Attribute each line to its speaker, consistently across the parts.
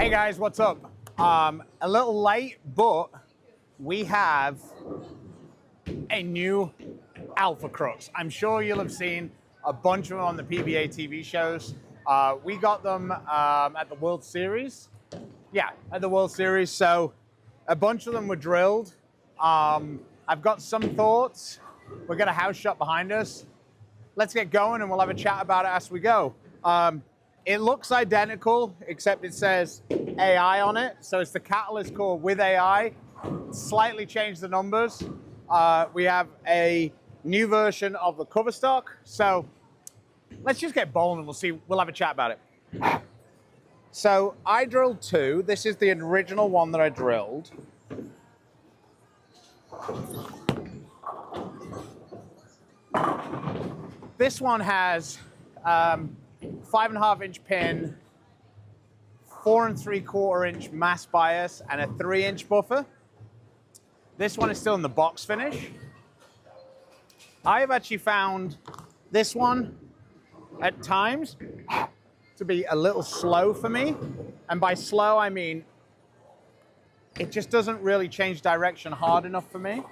Speaker 1: Hey guys, what's up? A little late, but we have a new Alpha Crux. I'm sure you'll have seen a bunch of them on the PBA TV shows. We got them at the World Series. Yeah, at the World Series. So a bunch of them were drilled. I've got some thoughts. We've got a house shot behind us. Let's get going and we'll have a chat about it as we go. It looks identical, except it says AI on it. So it's the Catalyst core with AI. Slightly changed the numbers. We have a new version of the cover stock. So let's just get bowling and we'll have a chat about it. So I drilled two. This is the original one that I drilled. This one has 5.5 inch pin, 4 3/4 inch mass bias, and a 3 inch buffer. This one is still in the box finish. I have actually found this one at times to be a little slow for me. And by slow, I mean it just doesn't really change direction hard enough for me.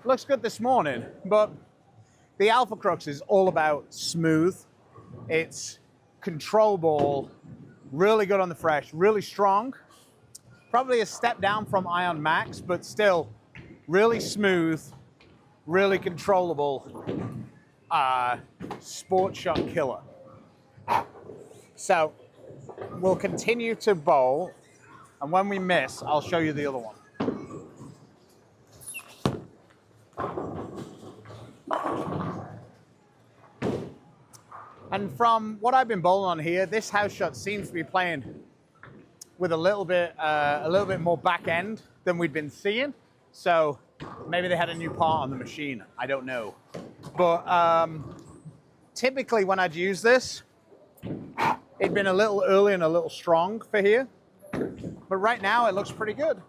Speaker 1: Looks good this morning, but the Alpha Crux is all about smooth. It's control ball, really good on the fresh, really strong. Probably a step down from Ion Max, but still really smooth, really controllable, sport shot killer. So we'll continue to bowl, and when we miss, I'll show you the other one. And from what I've been bowling on here, this house shot seems to be playing with a little bit more back end than we'd been seeing. So maybe they had a new part on the machine. I don't know. But typically when I'd use this, it'd been a little early and a little strong for here. But right now it looks pretty good.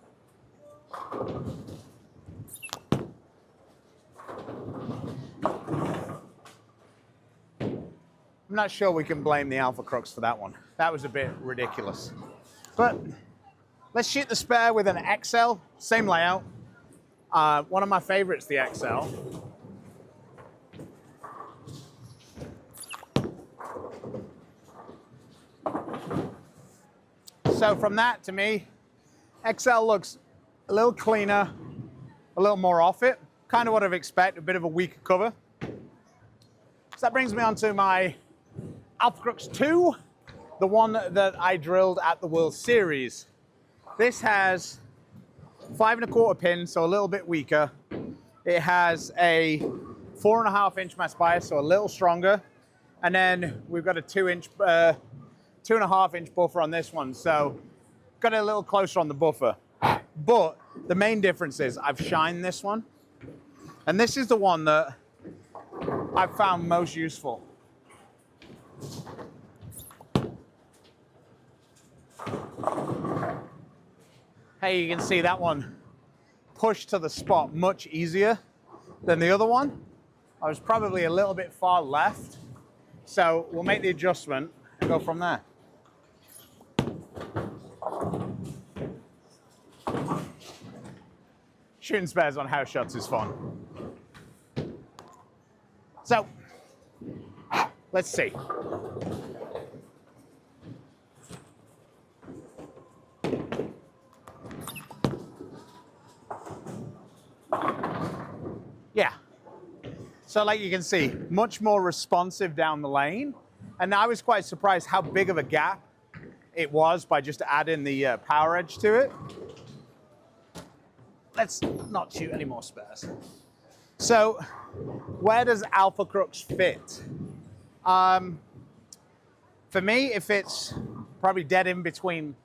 Speaker 1: I'm not sure we can blame the Alpha Crux for that one. That was a bit ridiculous. But let's shoot the spare with an XL, same layout. One of my favorites, the XL. So from that, to me, XL looks a little cleaner, a little more off it. Kind of what I'd expect, a bit of a weaker cover. So that brings me on to my Alpha Crux 2, the one that I drilled at the World Series. This has 5 1/4 pin, so a little bit weaker. It has a 4.5 inch mass bias, so a little stronger. And then we've got a 2.5 inch buffer on this one, so got it a little closer on the buffer. But the main difference is I've shined this one, and this is the one that I've found most useful. Hey, you can see that one pushed to the spot much easier than the other one. I was probably a little bit far left, so we'll make the adjustment and go from there. Shooting spares on house shots is fun. So, let's see. Yeah. So like you can see, much more responsive down the lane. And I was quite surprised how big of a gap it was by just adding the power edge to it. Let's not shoot any more spares. So where does Alpha Crux fit? For me, it fits probably dead in between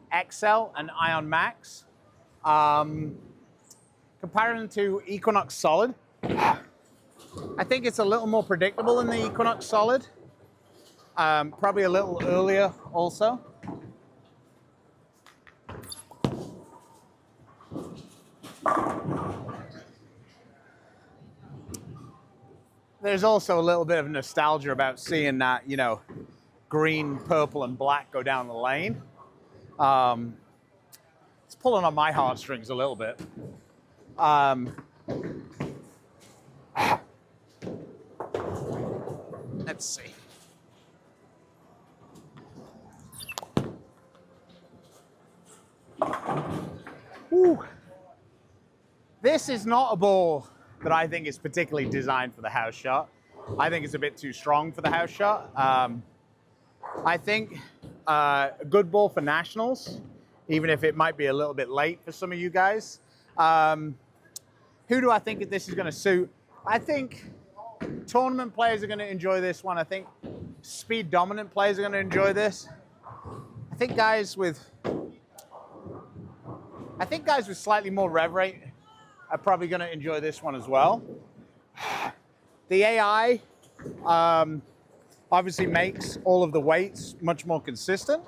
Speaker 1: XL and Ion Max. Comparing to Equinox Solid, I think it's a little more predictable than the Equinox Solid. Probably a little earlier also. there's also a little bit of nostalgia about seeing that, you know, green, purple, and black go down the lane. It's pulling on my heartstrings a little bit. Let's see. Whew. This is not a ball that I think is particularly designed for the house shot. I think it's a bit too strong for the house shot. I think a good ball for nationals, even if it might be a little bit late for some of you guys. Who do I think this is going to suit? I think tournament players are going to enjoy this one. I think speed dominant players are going to enjoy this. I think guys with slightly more rev rate are probably going to enjoy this one as well. The AI obviously makes all of the weights much more consistent.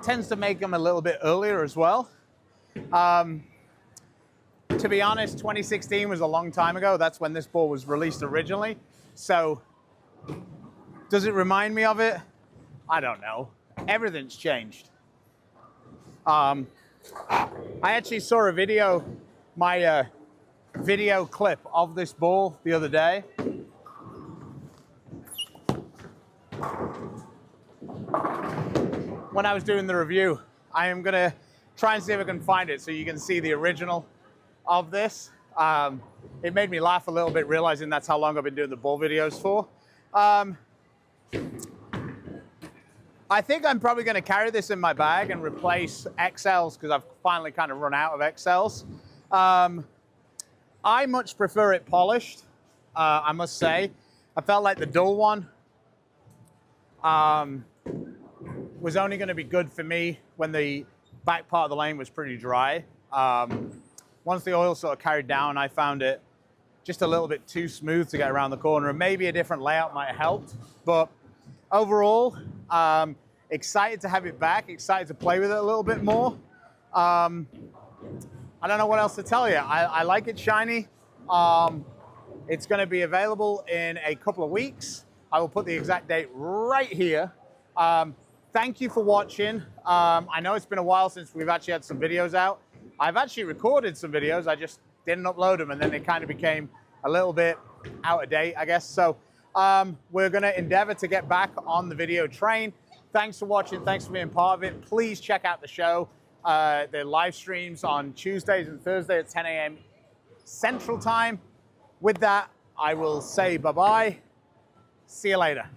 Speaker 1: Tends to make them a little bit earlier as well. To be honest, 2016 was a long time ago. That's when this ball was released originally. So does it remind me of it? I don't know. Everything's changed. I actually saw a video, my video clip of this ball the other day. When I was doing the review, I am gonna try and see if I can find it so you can see the original of this. It made me laugh a little bit realizing that's how long I've been doing the ball videos for. I think I'm probably going to carry this in my bag and replace XLs because I've finally kind of run out of XLs. I much prefer it polished, I must say. I felt like the dual one was only going to be good for me when the back part of the lane was pretty dry. Once the oil sort of carried down, I found it just a little bit too smooth to get around the corner, and maybe a different layout might have helped. But overall, excited to have it back, excited to play with it a little bit more. I don't know what else to tell you. I like it shiny. It's going to be available in a couple of weeks. I will put the exact date right here. Thank you for watching. I know it's been a while since we've actually had some videos out. I've actually recorded some videos. I just didn't upload them, and then they kind of became a little bit out of date, I guess. So we're going to endeavor to get back on the video train. Thanks for watching. Thanks for being part of it. Please check out the show. The live streams on Tuesdays and Thursdays at 10 a.m. Central Time. With that, I will say bye-bye. See you later.